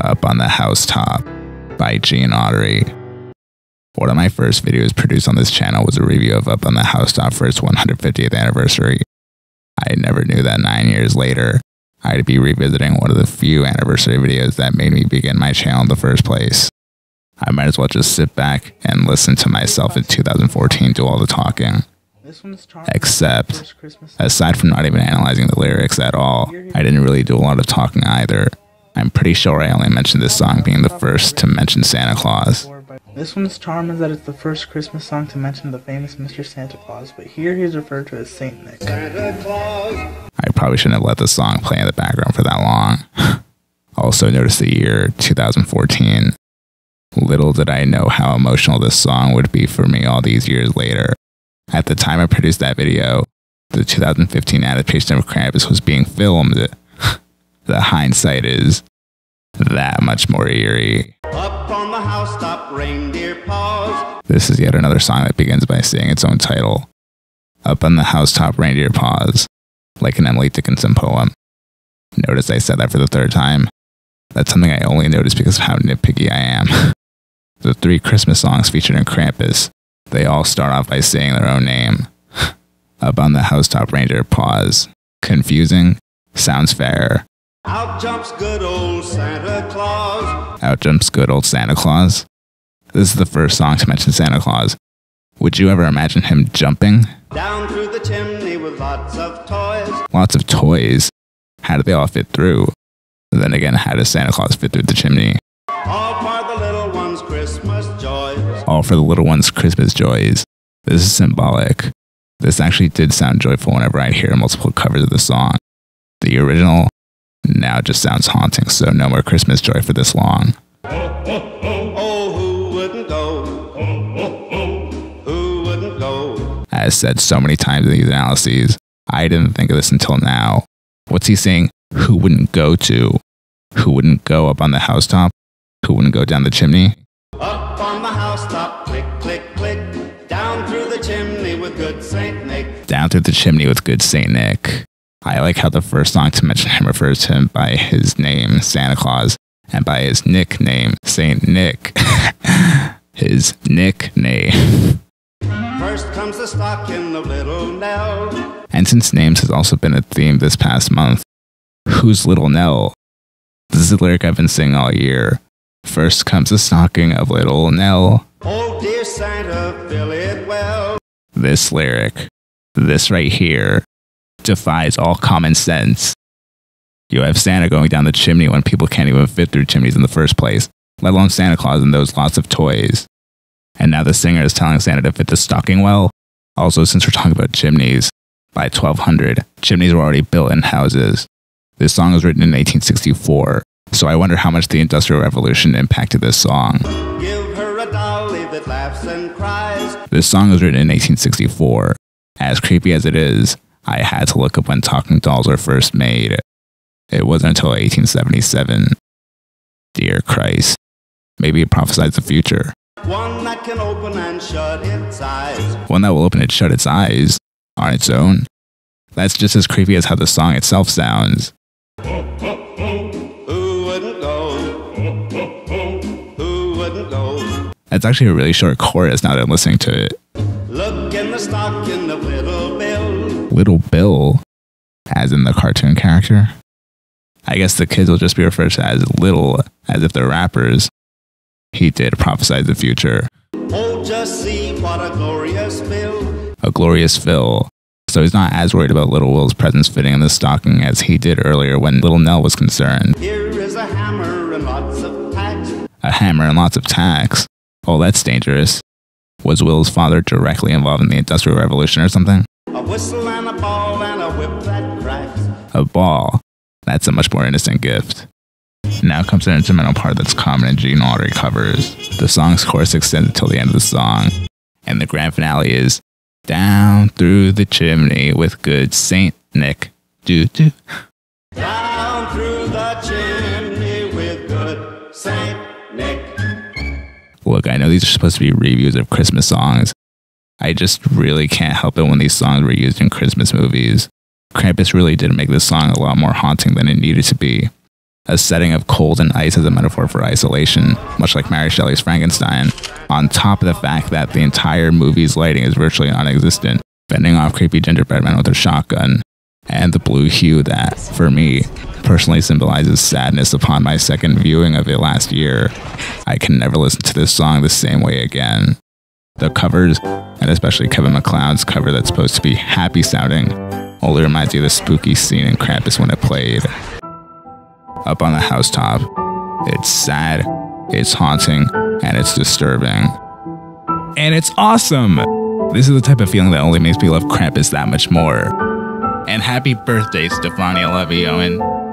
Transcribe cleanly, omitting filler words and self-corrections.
Up on the Housetop by Autry. One of my first videos produced on this channel was a review of Up on the Housetop for its 150th anniversary. I never knew that 9 years later, I'd be revisiting one of the few anniversary videos that made me begin my channel in the first place. I might as well just sit back and listen to myself in 2014 do all the talking. Except, aside from not even analyzing the lyrics at all, I didn't really do a lot of talking either. I'm pretty sure I only mentioned this song being the first to mention Santa Claus. This one's charm is that it's the first Christmas song to mention the famous Mr. Santa Claus, but here he's referred to as Saint Nick. I probably shouldn't have let the song play in the background for that long. Also notice the year 2014. Little did I know how emotional this song would be for me all these years later. At the time I produced that video, the 2015 adaptation of Krampus was being filmed. The hindsight is that much more eerie. Up on the housetop, reindeer paws. This is yet another song that begins by saying its own title. Up on the housetop, reindeer paws, like an Emily Dickinson poem. Notice I said that for the third time. That's something I only noticed because of how nitpicky I am. The 3 Christmas songs featured in Krampus, they all start off by saying their own name. Up on the housetop, reindeer paws. Confusing? Sounds fair. Out jumps good old Santa Claus. Out jumps good old Santa Claus. This is the first song to mention Santa Claus. Would you ever imagine him jumping? Down through the chimney with lots of toys. Lots of toys? How do they all fit through? Then again, how does Santa Claus fit through the chimney? All for the little ones' Christmas joys. All for the little ones' Christmas joys. This is symbolic. This actually did sound joyful whenever I hear multiple covers of the song. The original now just sounds haunting, so no more Christmas joy for this long. Oh, who wouldn't go? Who wouldn't go? As said so many times in these analyses, I didn't think of this until now. What's he saying? Who wouldn't go to? Who wouldn't go up on the housetop? Who wouldn't go down the chimney? Up on the housetop, click, click, click. Down through the chimney with good Saint Nick. Down through the chimney with good Saint Nick. I like how the first song to mention him refers to him by his name, Santa Claus, and by his nickname, Saint Nick. His nickname. First comes the stocking of little Nell. And since names has also been a theme this past month, who's Little Nell? This is a lyric I've been singing all year. First comes the stocking of little Nell. Oh dear Santa, fill it well. This lyric, this right here, defies all common sense. You have Santa going down the chimney when people can't even fit through chimneys in the first place, let alone Santa Claus and those lots of toys. And now the singer is telling Santa to fit the stocking well? Also, since we're talking about chimneys, by 1200, chimneys were already built in houses. This song was written in 1864, so I wonder how much the Industrial Revolution impacted this song. Give her a dolly that laughs and cries. This song was written in 1864. As creepy as it is, I had to look up when talking dolls were first made. It wasn't until 1877. Dear Christ. Maybe it prophesies the future. One that can open and shut its eyes. One that will open and shut its eyes on its own. That's just as creepy as how the song itself sounds. Who wouldn't go? Who wouldn't go? That's actually a really short chorus now that I'm listening to it. Look in the stocking of little Bill. Little Bill, as in the cartoon character. I guess the kids will just be referred to as Little, as if they're rappers. He did prophesy the future. Oh, just see what a glorious Bill. A glorious Phil. So he's not as worried about Little Will's presence fitting in the stocking as he did earlier when Little Nell was concerned. Here is a hammer and lots of tacks. A hammer and lots of tacks? Oh, that's dangerous. Was Will's father directly involved in the Industrial Revolution or something? A whistle and a ball and a whip that cracks. A ball. That's a much more innocent gift. Now comes an instrumental part that's common in Autry covers. The song's chorus extends until the end of the song, and the grand finale is down through the chimney with good Saint Nick. Doo-doo. Down through the chimney with good Saint Nick. Look, I know these are supposed to be reviews of Christmas songs. I just really can't help it when these songs were used in Christmas movies. Krampus really did make this song a lot more haunting than it needed to be. a setting of cold and ice as a metaphor for isolation, much like Mary Shelley's Frankenstein, on top of the fact that the entire movie's lighting is virtually non-existent, fending off creepy gingerbread men with a shotgun, and the blue hue that, for me, personally symbolizes sadness upon my second viewing of it last year. I can never listen to this song the same way again. The covers, and especially Kevin MacLeod's cover that's supposed to be happy sounding, only reminds you of the spooky scene in Krampus when it played. Up on the housetop, it's sad, it's haunting, and it's disturbing. And it's awesome! This is the type of feeling that only makes me love Krampus that much more. And happy birthday, Stefania, LaVie, Owen.